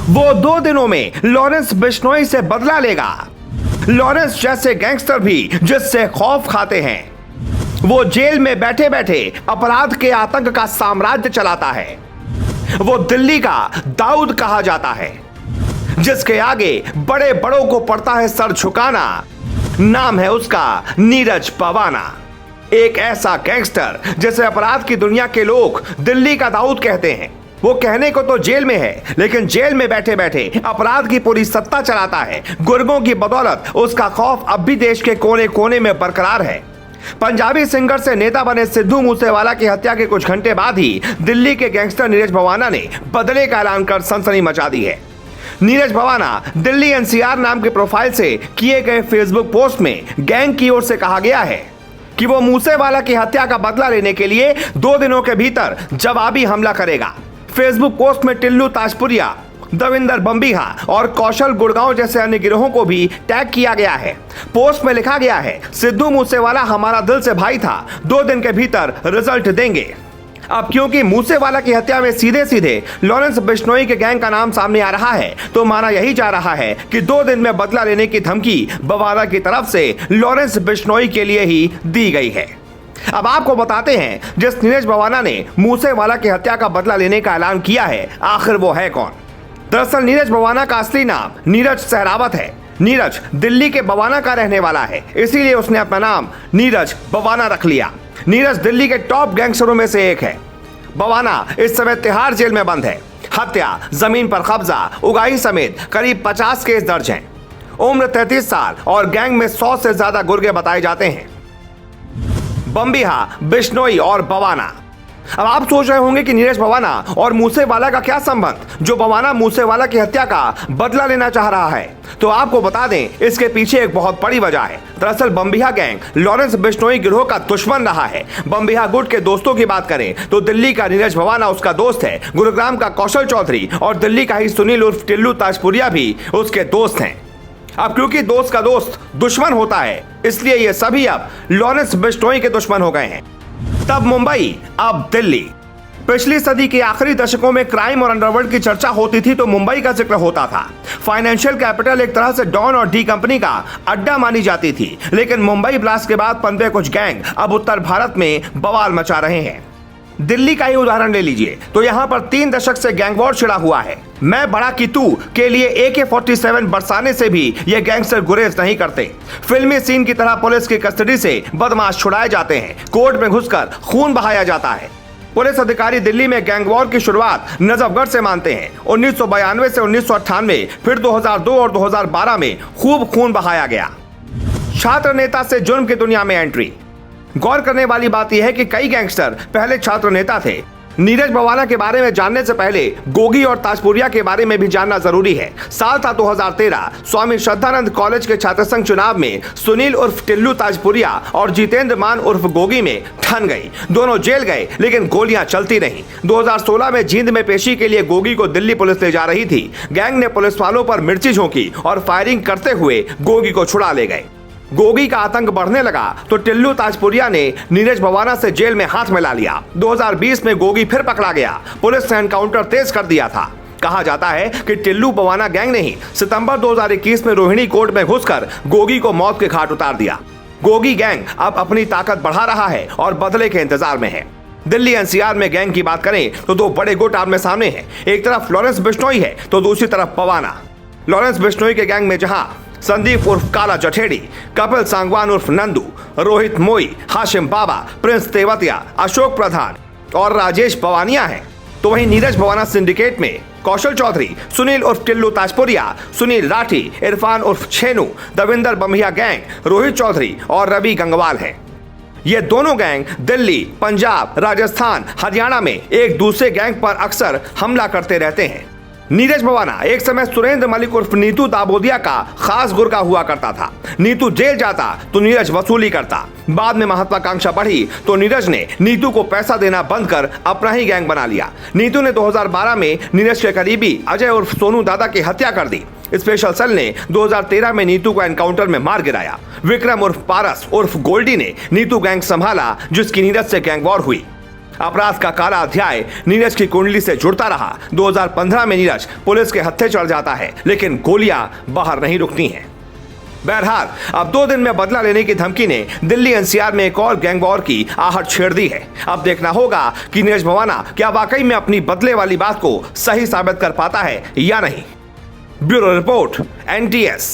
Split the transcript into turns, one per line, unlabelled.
वो 2 दिनों में लॉरेंस बिश्नोई से बदला लेगा। लॉरेंस जैसे गैंगस्टर भी जिससे खौफ खाते हैं। वो जेल में बैठे बैठे अपराध के आतंक का साम्राज्य चलाता है। वो दिल्ली का दाऊद कहा जाता है, जिसके आगे बड़े बड़ों को पड़ता है सर झुकाना। नाम है उसका नीरज पवाना। एक ऐसा गैंगस्टर जिसे अपराध की दुनिया के लोग दिल्ली का दाऊद कहते हैं। वो कहने को तो जेल में है, लेकिन जेल में बैठे बैठे अपराध की पूरी सत्ता चलाता है। गुर्गों की बदौलत उसका खौफ अब भी देश के कोने कोने में बरकरार है। पंजाबी सिंगर से नेता बने सिद्धू मूसेवाला की हत्या के कुछ घंटे बाद ही दिल्ली के गैंगस्टर नीरज भवाना ने बदले का ऐलान कर सनसनी मचा दी है। नीरज भवाना दिल्ली एनसीआर नाम के प्रोफाइल से किए गए फेसबुक पोस्ट में गैंग की ओर से कहा गया है कि वो मूसेवाला की हत्या का बदला लेने के लिए 2 दिनों के भीतर जवाबी हमला करेगा। फेसबुक पोस्ट में टिल्लू ताजपुरिया, दविंदर बम्बिहा और कौशल गुड़गांव जैसे अन्य गिरोहों को भी टैग किया गया है। पोस्ट में लिखा गया है, सिद्धू मूसेवाला हमारा दिल से भाई था, 2 दिन के भीतर रिजल्ट देंगे। अब क्योंकि मूसेवाला की हत्या में सीधे सीधे लॉरेंस बिश्नोई के गैंग का नाम सामने आ रहा है, तो माना यही जा रहा है कि 2 दिन में बदला लेने की धमकी बवाला की तरफ से लॉरेंस बिश्नोई के लिए ही दी गई है। अब आपको बताते हैं, जिस नीरज भवाना ने मूसेवाला की हत्या का बदला लेने का ऐलान किया है, आखिर वो है कौन। दरअसल नीरज भवाना का असली नाम नीरज सहरावत है। नीरज दिल्ली के बवाना का रहने वाला है, इसीलिए उसने अपना नाम नीरज बवाना रख लिया। नीरज दिल्ली के टॉप गैंगस्टरों में से एक है। बवाना इस समय तिहाड़ जेल में बंद है। हत्या, जमीन पर कब्जा, उगाही समेत करीब 50 केस दर्ज हैं। उम्र 33 साल और गैंग में 100 से ज्यादा गुर्गे बताए जाते हैं। बम्बिहा, बिश्नोई और बवाना। अब आप सोच रहे होंगे कि नीरज भवाना और मूसेवाला का क्या संबंध, जो बवाना मूसेवाला की हत्या का बदला लेना चाह रहा है। तो आपको बता दें, इसके पीछे एक बहुत बड़ी वजह है। दरअसल बम्बिहा गैंग लॉरेंस बिश्नोई गिरोह का दुश्मन रहा है। बम्बिहा गुट के दोस्तों की बात करें तो दिल्ली का नीरज भवाना उसका दोस्त है, गुरुग्राम का कौशल चौधरी और दिल्ली का ही सुनील उर्फ टिल्लू ताजपुरिया भी उसके दोस्त हैं। अब क्योंकि दोस्त का दोस्त दुश्मन होता है, इसलिए ये सभी अब लॉरेंस बिश्नोई के दुश्मन हो गए हैं। तब मुंबई, अब दिल्ली। पिछली सदी के आखिरी दशकों में क्राइम और अंडरवर्ल्ड की चर्चा होती थी तो मुंबई का जिक्र होता था। फाइनेंशियल कैपिटल, एक तरह से डॉन और डी कंपनी का अड्डा मानी जाती थी। लेकिन मुंबई ब्लास्ट के बाद पनपे कुछ गैंग अब उत्तर भारत में बवाल मचा रहे हैं। दिल्ली का ही उदाहरण ले लीजिए तो यहाँ पर 3 दशक से गैंग वॉर छिड़ा हुआ है। मैं बड़ा की तू के लिए AK-47 बरसाने से भी ये गैंगस्टर गुरेज नहीं करते। फिल्मी सीन की तरह पुलिस की कस्टडी से बदमाश छुड़ाए जाते हैं, कोर्ट में घुसकर खून बहाया जाता है। पुलिस अधिकारी दिल्ली में गैंग वॉर की शुरुआत नजफगढ़ से मानते हैं। 1992 से 1998, फिर 2002 और 2012 में खूब खून बहाया गया। छात्र नेता से जुर्म की दुनिया में एंट्री। गौर करने वाली बात यह है कि कई गैंगस्टर पहले छात्र नेता थे। नीरज भवाना के बारे में जानने से पहले गोगी और ताजपुरिया के बारे में भी जानना जरूरी है। साल था 2013। स्वामी श्रद्धानंद कॉलेज के छात्र संघ चुनाव में सुनील उर्फ टिल्लू ताजपुरिया और जितेंद्र मान उर्फ गोगी में ठन गई। दोनों जेल गए, लेकिन गोलियां चलती रहीं। 2016 में जींद में पेशी के लिए गोगी को दिल्ली पुलिस ले जा रही थी। गैंग ने पुलिस वालों पर मिर्ची झोंकी और फायरिंग करते हुए गोगी को छुड़ा ले गए। गोगी का आतंक बढ़ने लगा तो टिल्लू ताजपुरिया ने नीरज भवाना से जेल में हाथ मिला लिया। 2020 में गोगी फिर पकड़ा गया। पुलिस ने एनकाउंटर तेज कर दिया था। कहा जाता है कि टिल्लू भवाना गैंग ने ही सितंबर 2021 में रोहिणी कोर्ट में घुसकर गोगी को मौत के घाट उतार दिया। गोगी गैंग अब अपनी ताकत बढ़ा रहा है और बदले के इंतजार में है। दिल्ली एनसीआर में गैंग की बात करें तो 2 बड़े गुट आमने सामने हैं। एक तरफ लॉरेंस बिश्नोई है तो दूसरी तरफ बवाना। लॉरेंस बिश्नोई के गैंग में जहां संदीप उर्फ काला जठेड़ी, कपिल सांगवान उर्फ नंदू, रोहित मोई, हाशिम बाबा, प्रिंस तेवतिया, अशोक प्रधान और राजेश बवानिया हैं, तो वहीं नीरज भवाना सिंडिकेट में कौशल चौधरी, सुनील उर्फ टिल्लू ताजपुरिया, सुनील राठी, इरफान उर्फ छेनू, दविंदर बम्बिया गैंग, रोहित चौधरी और रवि गंगवाल हैं। ये दोनों गैंग दिल्ली, पंजाब, राजस्थान, हरियाणा में एक दूसरे गैंग पर अक्सर हमला करते रहते हैं। नीरज भवाना एक समय सुरेंद्र मलिक उर्फ नीतू दाबोदिया का खास गुर्गा हुआ करता था। नीतू जेल जाता तो नीरज वसूली करता। बाद में महत्वाकांक्षा बढ़ी तो नीरज ने नीतू को पैसा देना बंद कर अपना ही गैंग बना लिया। नीतू ने 2012 में नीरज के करीबी अजय उर्फ सोनू दादा की हत्या कर दी। स्पेशल सेल ने 2013 में नीतू को एनकाउंटर में मार गिराया। विक्रम उर्फ पारस उर्फ गोल्डी ने नीतू गैंग संभाला, जिसकी नीरज से गैंग वॉर हुई। अपराध का काला अध्याय नीरज की कुंडली से जुड़ता रहा। 2015 में नीरज पुलिस के हत्थे चढ़ जाता है, लेकिन गोलियां बाहर नहीं रुकती हैं। बहरहाल अब 2 दिन में बदला लेने की धमकी ने दिल्ली एनसीआर में एक और गैंग वॉर की आहट छेड़ दी है। अब देखना होगा कि नीरज भवाना क्या वाकई में अपनी बदले वाली बात को सही साबित कर पाता है या नहीं। Bureau report, NTS।